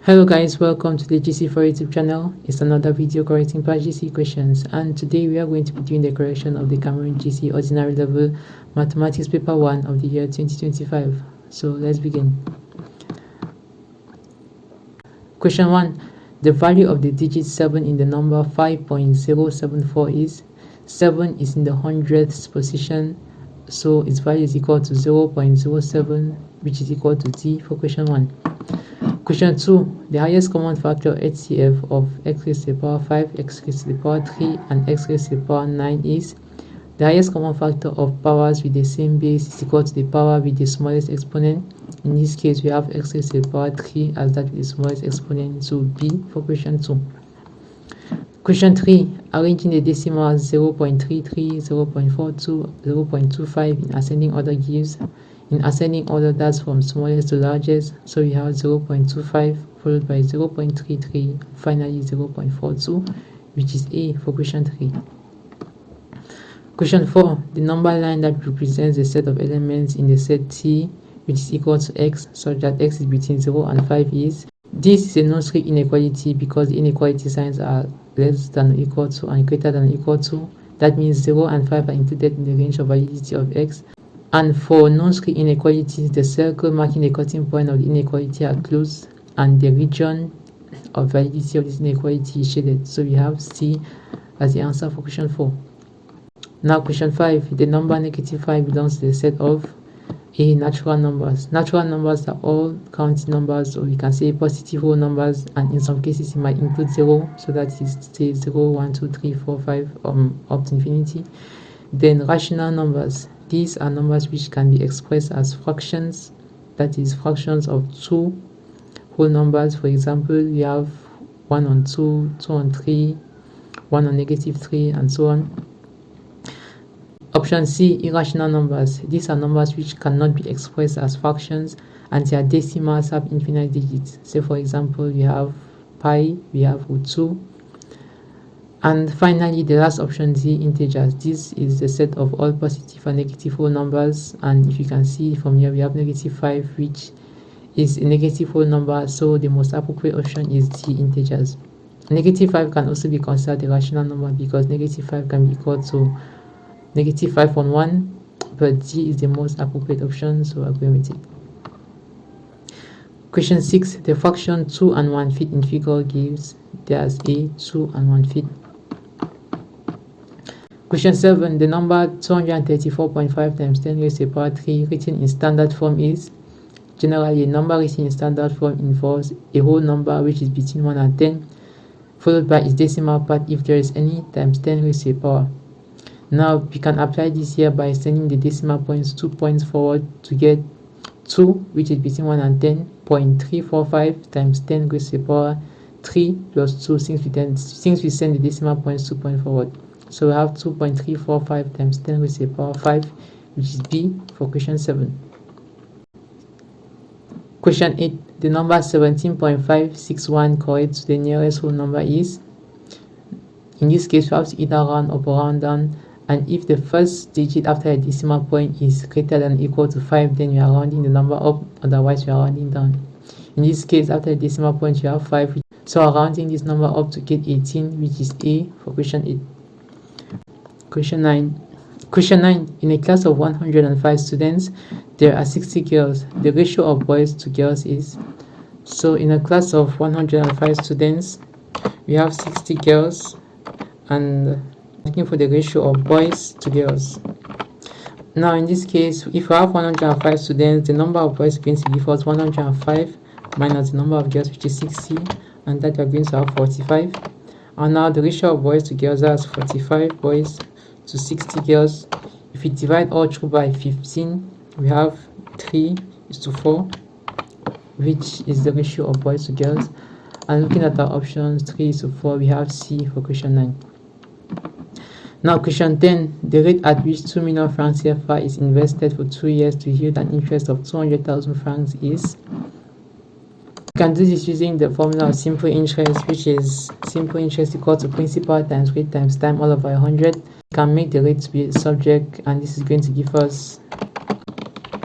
Hello guys, welcome to the GCE for YouTube channel. It's another video correcting past GCE questions, and today we are going to be doing the correction of the Cameroon GCE Ordinary Level Mathematics Paper 1 of the year 2025. So let's begin. Question 1. The value of the digit 7 in the number 5.074 is 7 is in the hundredths position, so its value is equal to 0.07, which is equal to t for question 1. Question 2. The highest common factor HCF of x raised to the power 5, x raised to the power 3, and x raised to the power 9 is the highest common factor of powers with the same base is equal to the power with the smallest exponent. In this case, we have x raised to the power 3 as that with the smallest exponent, so B for question 2. Question 3. Arranging the decimals 0.33, 0.42, 0.25 in ascending order gives. In ascending order, that's from smallest to largest, so we have 0.25 followed by 0.33, finally 0.42, which is A for question 3. Question 4. The number line that represents the set of elements in the set T, which is equal to x, such that x is between 0 and 5 is. This is a non-strict inequality because the inequality signs are less than or equal to and greater than or equal to. That means 0 and 5 are included in the range of validity of x. And for non-strict inequalities, the circle marking the cutting point of the inequality are closed, and the region of validity of this inequality is shaded. So we have C as the answer for question 4. Now question 5. The number -5 belongs to the set of A. Natural numbers. Natural numbers are all counting numbers, or we can say positive whole numbers, and in some cases it might include 0, so that is say 0, 1, 2, 3, 4, 5 up to infinity. Then rational numbers. These are numbers which can be expressed as fractions, that is fractions of two whole numbers. For example, we have 1 on 2, 2 on 3, 1 on -3, and so on. Option C, irrational numbers. These are numbers which cannot be expressed as fractions and their decimals have infinite digits. Say for example, we have pi, we have √2. And finally, the last option, D, integers. This is the set of all positive and negative whole numbers, and if you can see from here, we have -5, which is a negative whole number, so the most appropriate option is D, integers. -5 can also be considered a rational number because -5 can be equal to -5 on 1, but D is the most appropriate option, so I agree with it. Question 6. The fraction 2 and 1/5 in figure gives, there's A, 2 and 1/5. Question 7. The number 234.5 times 10 raised to the power 3 written in standard form is. Generally, a number written in standard form involves a whole number which is between 1 and 10, followed by its decimal part if there is any, times 10 raised to the power. Now, we can apply this here by extending the decimal points 2 points forward to get 2, which is between 1 and 10, 0.345 times 10 raised to the power 3 plus 2, since we send the decimal points 2 points forward. So we have 2.345 times 10 raised to the power 5, which is B for question 7. Question 8. The number 17.561 correct to the nearest whole number is. In this case, we have to either round up or round down, and if the first digit after a decimal point is greater than or equal to 5, then we are rounding the number up, otherwise we are rounding down. In this case, after a decimal point, you have 5, so we are rounding this number up to get 18, which is A for question 8. Question 9. Question 9. In a class of 105 students, there are 60 girls. The ratio of boys to girls is. So in a class of 105 students, we have 60 girls, and looking for the ratio of boys to girls. Now in this case, if we have 105 students, the number of boys is going to give us 105 minus the number of girls, which is 60, and that we are going to have 45. And now the ratio of boys to girls is 45 boys to 60 girls. If we divide all through by 15, we have 3:4, which is the ratio of boys to girls. And looking at our options, 3:4, we have C for question 9. Now question 10. The rate at which 2 million francs CFA is invested for 2 years to yield an interest of 200,000 francs is. You can do this using the formula of simple interest, which is simple interest equal to principal times rate times time all over 100. You can make the rate to be a subject, and this is going to give us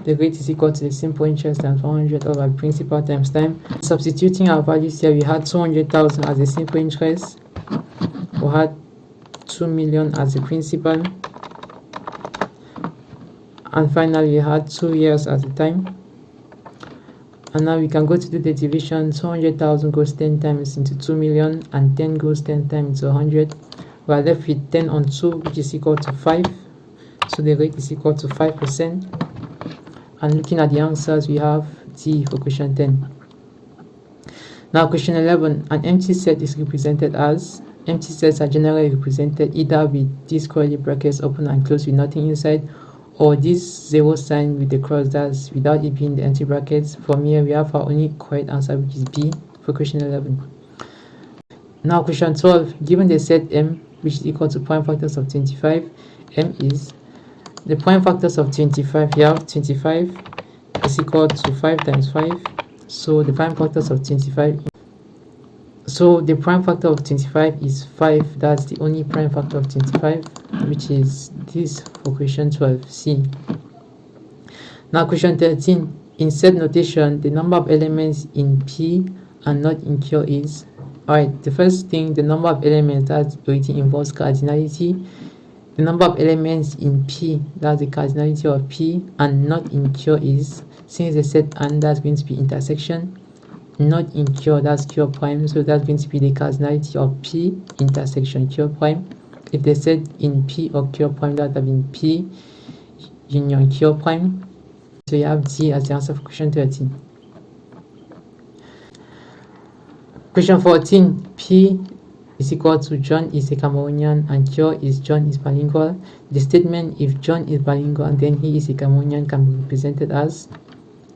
the rate is equal to the simple interest times 100 over principal times time. Substituting our values here, we had 200,000 as the simple interest, we had 2 million as the principal, and finally we had 2 years as the time. And now we can go to do the division. 200,000 goes 10 times into 2 million, and 10 goes 10 times into 100. We are left with 10 on 2, which is equal to 5. So the rate is equal to 5%. And looking at the answers, we have D for question 10. Now question 11, an empty set is represented as, empty sets are generally represented either with these curly brackets open and closed with nothing inside, or this zero sign with the cross, that's without it being the empty brackets. From here we have our only correct answer, which is B for question 11. Now question 12, given the set M, which is equal to prime factors of 25, M is the prime factors of 25. You have 25 is equal to 5 times 5. So the prime factors of 25. So the prime factor of 25 is 5. That's the only prime factor of 25, which is this for question 12, C. Now question 13. In set notation, the number of elements in P and not in Q is. Alright, the first thing, the number of elements, that already involves cardinality. The number of elements in P, that's the cardinality of P, and not in Q is, since the set and, that's going to be intersection, not in Q, that's Q prime, so that's going to be the cardinality of P intersection Q prime. If they said in P or Q prime, that would have been P union Q prime. So you have D as the answer for question 13. Question 14, P is equal to John is a Cameroonian and Q is John is bilingual. The statement if John is bilingual and then he is a Cameroonian can be represented as,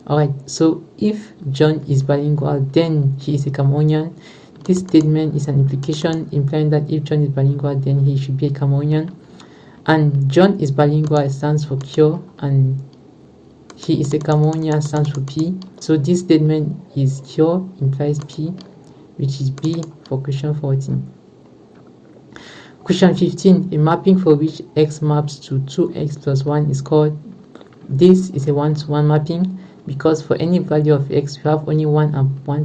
alright, so if John is bilingual then he is a Cameroonian. This statement is an implication implying that if John is bilingual then he should be a Cameroonian. And John is bilingual stands for Q and he is a Cameroonian stands for P. So this statement is Q implies P, which is B for question 14. Question 15, a mapping for which x maps to 2x plus 1 is called. This is a one-to-one mapping because for any value of x, we have only one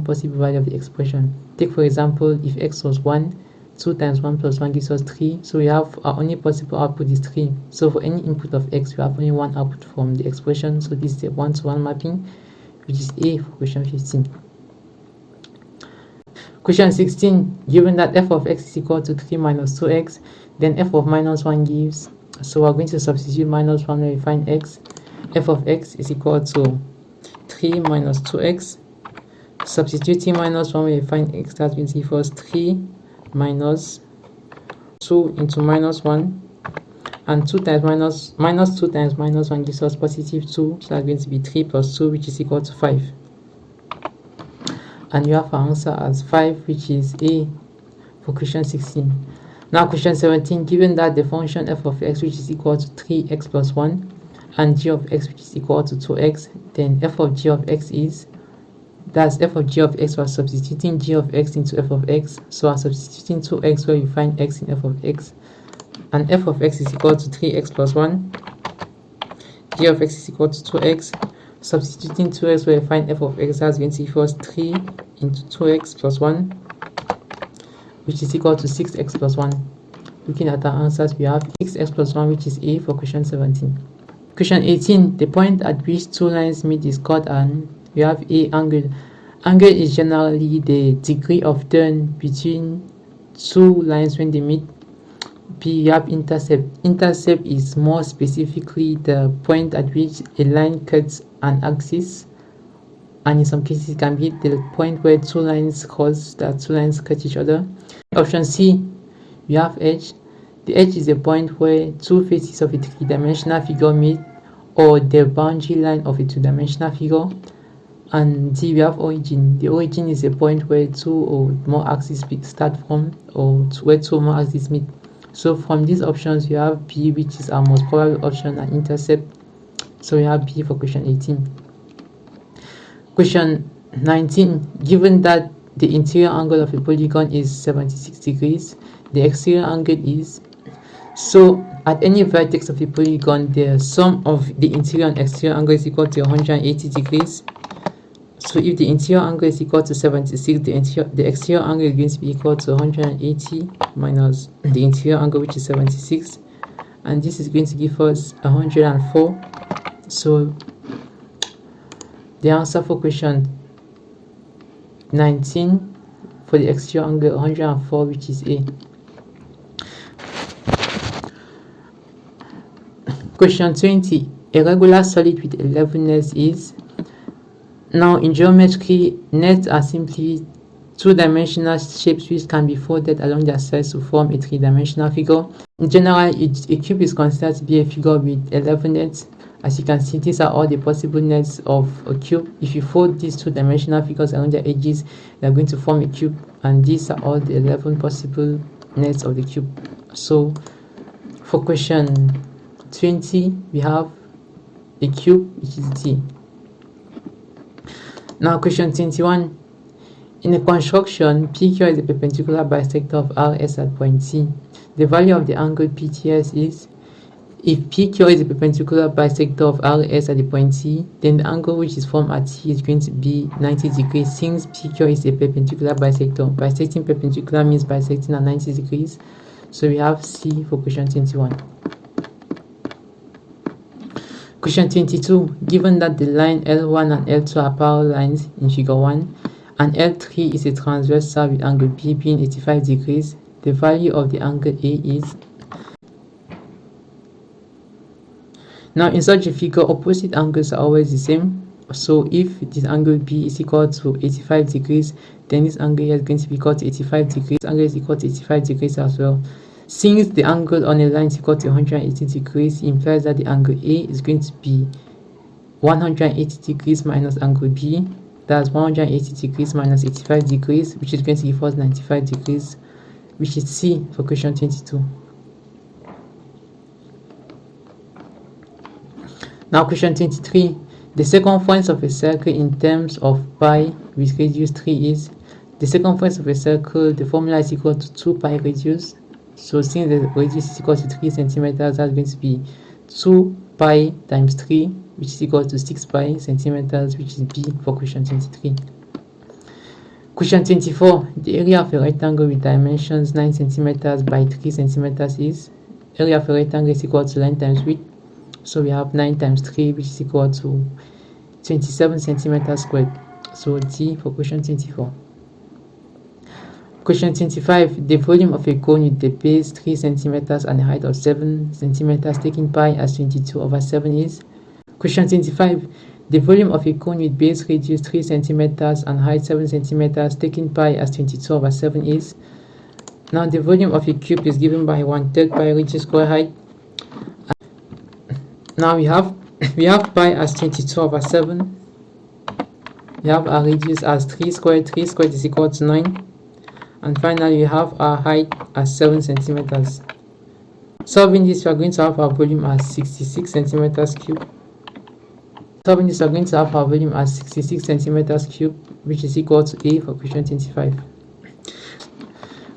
possible value of the expression. Take for example, if x was 1, 2 times 1 plus 1 gives us 3, so we have our only possible output is 3. So for any input of x, we have only one output from the expression, so this is a one-to-one mapping, which is A for question 15. Question 16, given that f of x is equal to 3 minus 2x, then f of minus 1 gives, so we're going to substitute minus 1 when we find x. F of x is equal to 3 minus 2x. Substituting minus 1 when we find x, that means give us 3 minus 2 into minus 1. And 2 times minus 2 times minus 1 gives us positive 2, so that's going to be 3 plus 2, which is equal to 5. And you have our answer as 5, which is A for question 16. Now question 17, given that the function f of x, which is equal to 3x plus 1, and g of x, which is equal to 2x, then f of g of x is, that's f of g of x, we're substituting g of x into f of x, so we're substituting 2x where we find x in f of x, and f of x is equal to 3x plus 1, g of x is equal to 2x, substituting 2x where we find f of x, that's going to give us 3 into 2x plus 1, which is equal to 6x plus 1. Looking at our answers, we have 6x plus 1, which is A for question 17. Question 18, the point at which two lines meet is called an, we have A, angle. Angle is generally the degree of turn between two lines when they meet. B, you have intercept. Intercept is more specifically the point at which a line cuts an axis, and in some cases it can be the point where two lines cross, that two lines cut each other. Option C, you have edge. The edge is a point where two faces of a three-dimensional figure meet, or the boundary line of a two-dimensional figure. And D, we have origin. The origin is a point where two or more axes start from, or where two or more axes meet. So from these options, you have B, which is our most probable option, and intercept. So we have B for question 18. Question 19, given that the interior angle of a polygon is 76 degrees, the exterior angle is, so At any vertex of a polygon, the sum of the interior and exterior angle is equal to 180 degrees. So if the interior angle is equal to 76, the exterior angle is going to be equal to 180 minus the interior angle, which is 76, and this is going to give us 104. So the answer for question 19 for the exterior angle 104, which is A. Question 20. A regular solid with 11 nets is. Now in geometry, nets are simply two-dimensional shapes which can be folded along their sides to form a three-dimensional figure. In general, a cube is considered to be a figure with 11 nets. As you can see, these are all the possible nets of a cube. If you fold these two-dimensional figures along their edges, they are going to form a cube, and these are all the 11 possible nets of the cube. So for question 20, we have a cube, which is D. Now question 21. In a construction, PQ is a perpendicular bisector of RS at point C. The value of the angle PTS is. If PQ is a perpendicular bisector of RS at the point C, then the angle which is formed at C is going to be 90 degrees. Since PQ is a perpendicular bisector, bisecting perpendicular means bisecting at 90 degrees. So we have C for question 21. Question 22. Given that the line L1 and L2 are parallel lines in figure 1, and L3 is a transversal with angle B being 85 degrees, the value of the angle A is. Now in such a figure, opposite angles are always the same. So if this angle B is equal to 85 degrees, then this angle here is going to be equal to 85 degrees. This angle is equal to 85 degrees as well. Since the angle on a line is equal to 180 degrees, it implies that the angle A is going to be 180 degrees minus angle B. That's 180 degrees minus 85 degrees, which is going to give us 95 degrees, which is C for question 22. Now question 23. The circumference of a circle in terms of pi with radius 3 is. The circumference of a circle, the formula is equal to 2 pi radius. So since the radius is equal to 3 centimeters, that's going to be 2 pi times 3, which is equal to 6 pi centimeters, which is B for question 23. Question 24. The area of a rectangle with dimensions 9 centimeters by 3 centimeters is. Area of a rectangle is equal to length times width. So we have 9 times 3, which is equal to 27 centimeters squared. So D for question 24. Question 25. The volume of a cone with the base 3 centimeters and a height of 7 centimeters taking pi as 22/7 is. Question 25. The volume of a cone with base radius 3 centimeters and height 7 centimeters taking pi as 22/7 is. Now the volume of a cube is given by 1/3 pi radius square height. Now we have pi as 22/7. We have our radius as 3 squared. 3 squared is equal to 9. And finally, we have our height as 7 centimeters. Solving this, we are going to have our volume as 66 centimeters cube. Solving this, we are going to have our volume as 66 centimeters cube, which is equal to A for question 25.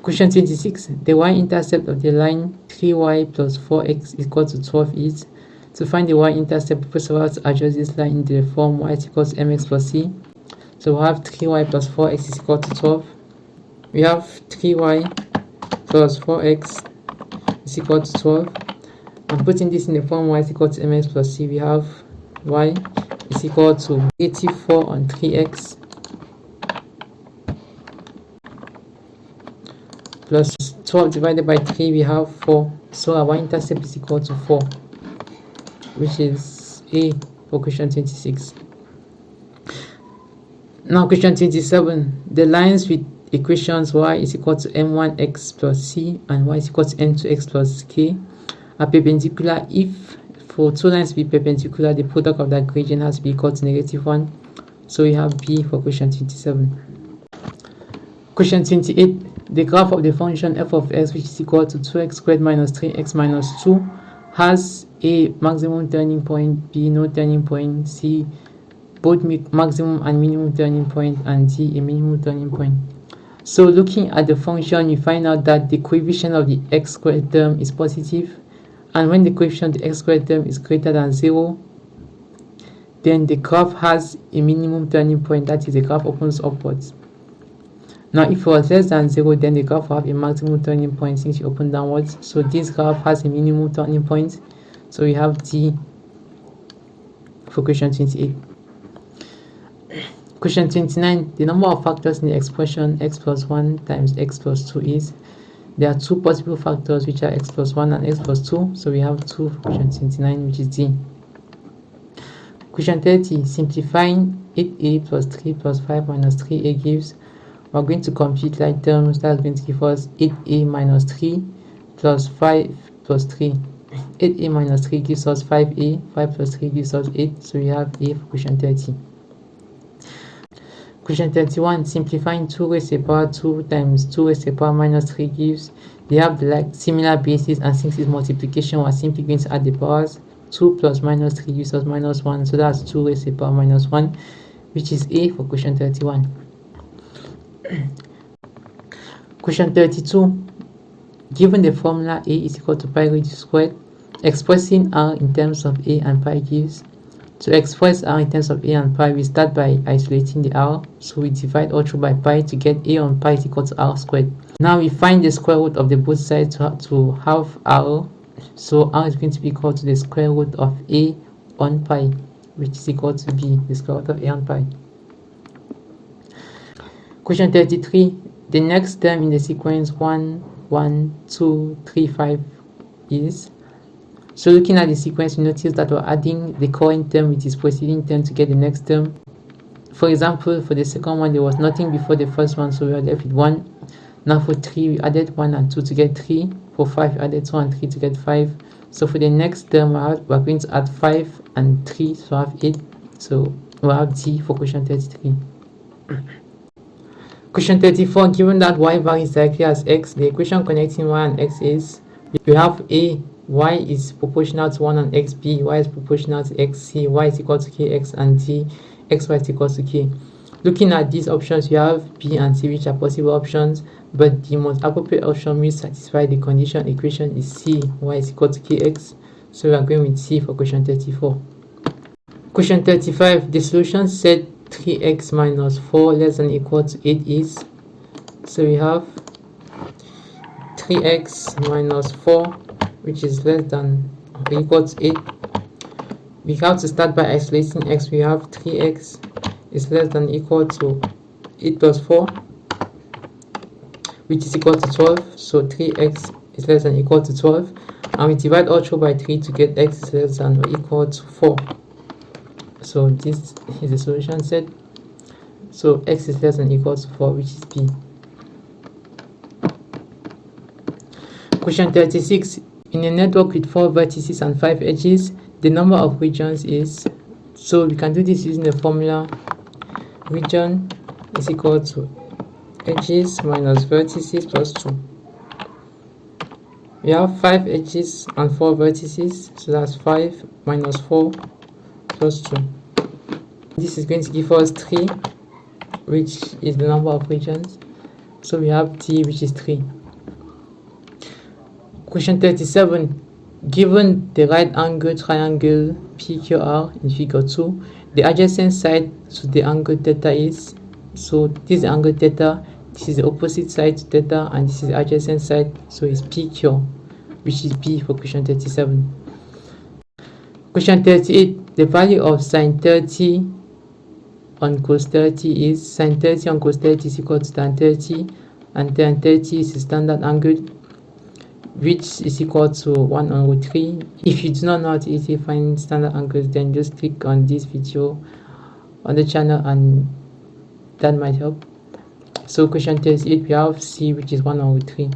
Question 26. The y-intercept of the line 3y plus 4x is equal to 12 is. To find the y-intercept, first of all, to adjust this line into the form y is equal to mx plus c. So we have 3y plus 4x is equal to 12. We have 3y plus 4x is equal to 12. And putting this in the form y is equal to mx plus c, we have y is equal to 84 on 3x plus 12 divided by 3, we have 4. So our y-intercept is equal to 4, which is A for question 26. Now question 27. The lines with equations y is equal to m1x plus c and y is equal to m2x plus k are perpendicular if for two lines to be perpendicular, the product of that gradient has to be equal to -1. So we have B for question 27. Question 28. The graph of the function f of x, which is equal to 2x squared minus 3x minus 2, has A, maximum turning point, B, no turning point, C, both maximum and minimum turning point, and D, a minimum turning point. So looking at the function, you find out that the coefficient of the x squared term is positive and when the coefficient of the x squared term is greater than 0, then the graph has a minimum turning point, that is, the graph opens upwards. Now if it was less than 0, then the graph will have a maximum turning point since you open downwards. So this graph has a minimum turning point, so we have D for question 28. Question 29, the number of factors in the expression x plus 1 times x plus 2 is. There are two possible factors, which are x plus 1 and x plus 2, so we have 2 for question 29, which is D. Question 30, simplifying 8a plus 3 plus 5 minus 3a gives. We're going to compute like terms. That's going to give us 8a minus 3 plus 5 plus 3. 8a minus 3 gives us 5a, 5 plus 3 gives us 8, so we have A for question 30. Question 31, simplifying 2 raised to the power 2 times 2 raised to the power minus 3 gives. They have like similar bases, and since it's multiplication, we're simply going to add the powers. 2 plus minus 3 gives us minus 1, so that's 2 raised to the power minus 1, which is A for question 31. Question 32, given the formula A is equal to pi raised to squared, expressing R in terms of A and pi gives. To express R in terms of A and pi, we start by isolating the R, so we divide all through by pi to get A on pi is equal to R squared. Now we find the square root of the both sides to have R, so R is going to be equal to the square root of A on pi, which is equal to B, the square root of A on pi. Question 33, the next term in the sequence 1, 1, 2, 3, 5 is. So looking at the sequence, we notice that we're adding the current term with its preceding term to get the next term. For example, for the second one, there was nothing before the first one, so we are left with 1. Now for 3, we added 1 and 2 to get 3. For 5, we added 2 and 3 to get 5. So for the next term, we're going to add 5 and 3 to have 8. So we'll have D for question 33. Question 34, given that y varies directly as x, the equation connecting y and x is, we have A, y is proportional to 1 and x, b, y is proportional to x, c, y is equal to kx, and d, xy is equal to k. Looking at these options, we have b and c, which are possible options, but the most appropriate option which satisfies the condition equation is c, y is equal to kx, so we are going with C for question 34. Question 35, the solution set 3x minus 4 less than or equal to 8 is. So we have 3x minus 4, which is less than or equal to 8. We have to start by isolating x. We have 3x is less than or equal to 8 plus 4, which is equal to 12. So 3x is less than or equal to 12. And we divide all through by 3 to get x is less than or equal to 4. So this is the solution set. So x is less than or equal to 4, which is B. Question 36. In a network with 4 vertices and 5 edges, the number of regions is. So we can do this using the formula region is equal to edges minus vertices plus 2. We have 5 edges and 4 vertices, so that's 5 minus 4 plus 2. This is going to give us 3, which is the number of regions. So we have D, which is 3. Question 37. Given the right angle triangle PQR in figure 2, the adjacent side to the angle theta is. So this is the angle theta, this is the opposite side to theta, and this is the adjacent side, so it's PQ, which is B for question 37. Question 38. The value of sine 30 on cos 30 is. Sine 30 on cos 30 is equal to tan 30, and tan 30 is the standard angle, which is equal to 1 over 3. If you do not know how to easily find standard angles, then just click on this video on the channel and that might help. So question 38, we have C, which is 1 over 3.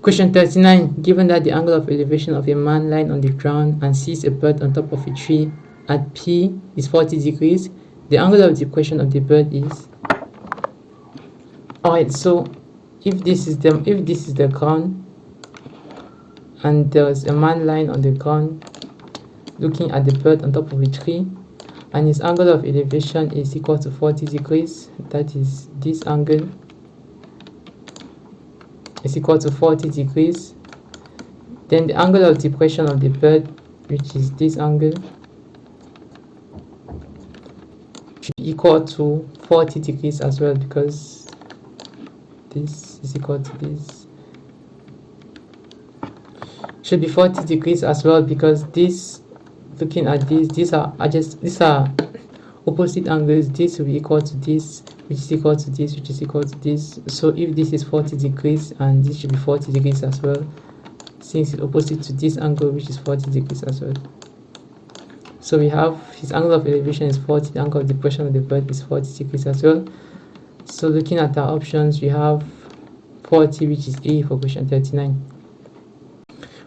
Question 39. Given that the angle of elevation of a man lying on the ground and sees a bird on top of a tree at P is 40 degrees, the angle of the equation of the bird is. Alright, so if this is the ground and there's a man lying on the ground looking at the bird on top of a tree, and his angle of elevation is equal to 40 degrees, that is this angle is equal to 40 degrees, Then the angle of depression of the bird, which is this angle, should be equal to 40 degrees as well, because this is equal to this. Should be 40 degrees as well, because this, looking at this, these are opposite angles. This will be equal to this, which is equal to this, which is equal to this. So if this is 40 degrees, and this should be 40 degrees as well, since it's opposite to this angle, which is 40 degrees as well. So we have his angle of elevation is 40, the angle of depression of the bird is 40 degrees as well. So looking at our options, we have 40, which is A for question 39.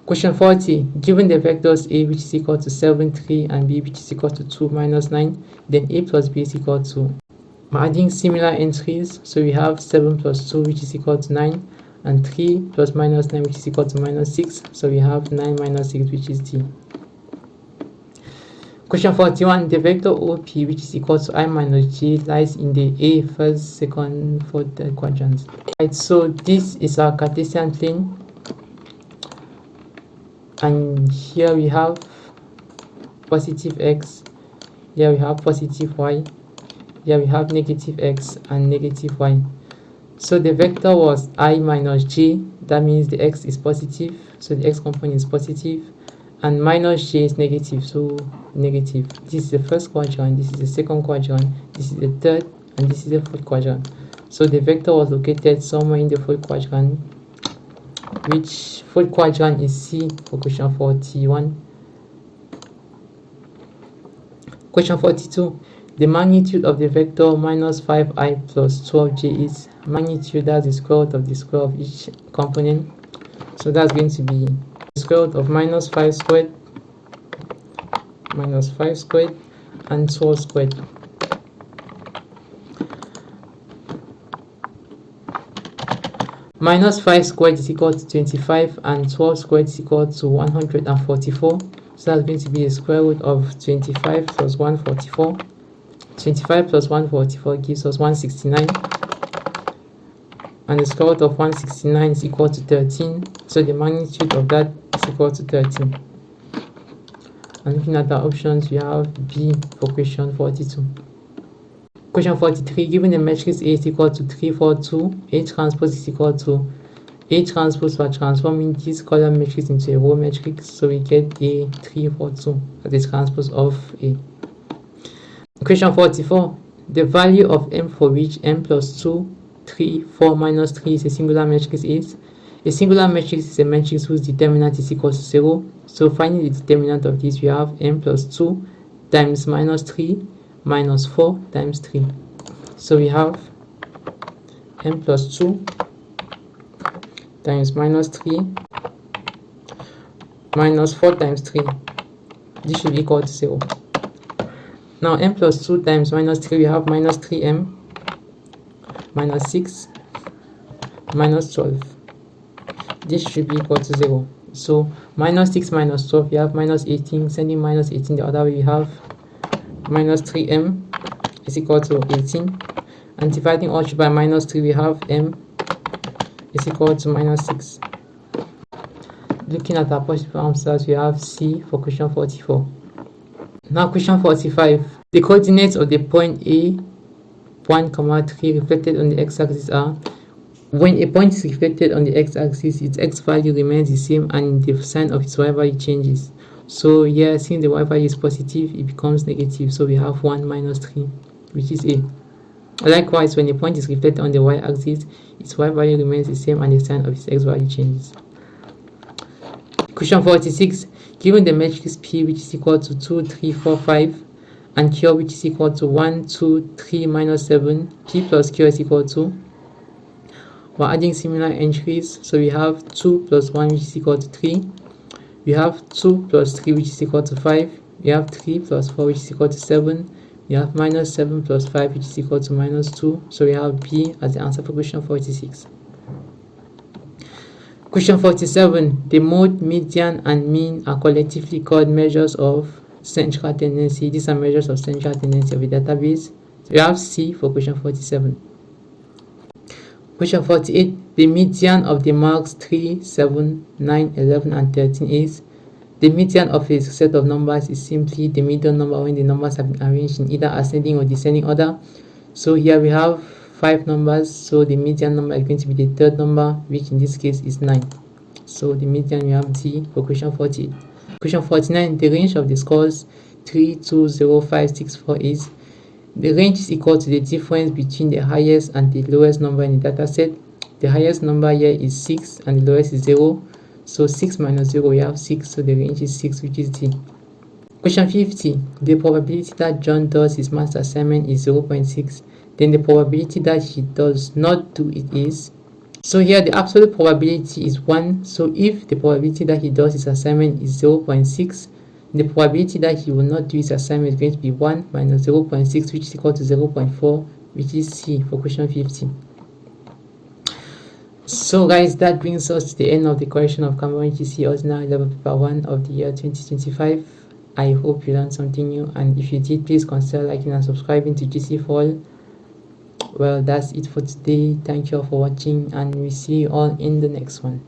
Question 40, given the vectors A, which is equal to 7, 3, and B, which is equal to 2, minus 9, then A plus B is equal to, we're adding similar entries, so we have 7 plus 2, which is equal to 9, and 3 plus minus 9, which is equal to minus 6, so we have 9 minus 6, which is D. Question 41, the vector OP, which is equal to I minus J, lies in the A, first, second, fourth, third quadrants. Right, so this is our Cartesian plane, and here we have positive x, here we have positive y, here we have negative x and negative y. So the vector was I minus j, that means the x is positive, so the x component is positive, and minus j is negative, so negative. This is the first quadrant, this is the second quadrant, this is the third, and this is the fourth quadrant. So the vector was located somewhere in the fourth quadrant, which fourth quadrant is C for question 41. Question 42. The magnitude of the vector minus 5i plus 12j is magnitude, that's the square root of the square of each component. So that's going to be the square root of minus 5 squared, and 12 squared. Minus 5 squared is equal to 25, and 12 squared is equal to 144. So that's going to be the square root of 25 plus 144. 25 plus 144 gives us 169. And the square root of 169 is equal to 13. So the magnitude of that is equal to 13. And looking at the options, we have B for question 42. Question 43, given the matrix A is equal to 3, 4, 2, A transpose is equal to A transpose by transforming this column matrix into a row matrix, so we get A 3, 4, 2 as the transpose of A. Question 44, the value of M for which M plus 2, 3, 4 minus 3 is a singular matrix is? A singular matrix is a matrix whose determinant is equal to 0. So finding the determinant of this, we have M plus 2 times minus 3 minus 4 times 3. So we have M plus 2 times minus 3 minus 4 times 3. This should be equal to 0. Now M plus 2 times minus 3, we have minus 3M minus 6 minus 12. This should be equal to 0. So minus 6 minus 12, we have minus 18. Sending minus 18 the other way, we have minus 3M is equal to 18. And dividing all by minus 3, we have M is equal to minus 6. Looking at our possible answers, we have C for question 44. Now question 45. The coordinates of the point A, 1, 3 reflected on the x-axis are, when a point is reflected on the x-axis, its x value remains the same and the sign of its y value changes. So here, since the y value is positive, it becomes negative. So we have 1 minus 3, which is A. Likewise, when a point is reflected on the y-axis, its y value remains the same and the sign of its x value changes. Question 46. Given the matrix P, which is equal to 2, 3, 4, 5, and Q, which is equal to 1, 2, 3, minus 7, P plus Q is equal to, we're adding similar entries. So we have 2 plus 1, which is equal to 3. We have 2 plus 3, which is equal to 5. We have 3 plus 4, which is equal to 7. We have minus 7 plus 5, which is equal to minus 2. So we have B as the answer for question 46. Question 47. The mode, median, and mean are collectively called measures of central tendency. These are measures of central tendency of a database. So we have C for question 47. Question 48. The median of the marks 3, 7, 9, 11, and 13 is. The median of a set of numbers is simply the median number when the numbers have been arranged in either ascending or descending order. So here we have 5 numbers, so the median number is going to be the third number, which in this case is 9. So the median we have D for question 48. Question 49. The range of the scores 3, 2, 0, 5, 6, 4 is. The range is equal to the difference between the highest and the lowest number in the data set. The highest number here is 6 and the lowest is 0. So 6 minus 0, we have 6, so the range is 6, which is D. Question 50. The probability that John does his maths assignment is 0.6. Then the probability that he does not do it is. So here the absolute probability is 1. So if the probability that he does his assignment is 0.6, the probability that he will not do his assignment is going to be 1 minus 0.6, which is equal to 0.4, which is C for question 50. So guys, that brings us to the end of the correction of Cameroon GCE Ordinary Level Paper 1 of the year 2025. I hope you learned something new, and if you did, please consider liking and subscribing to GCE for All. Well, that's it for today. Thank you all for watching, and we see you all in the next one.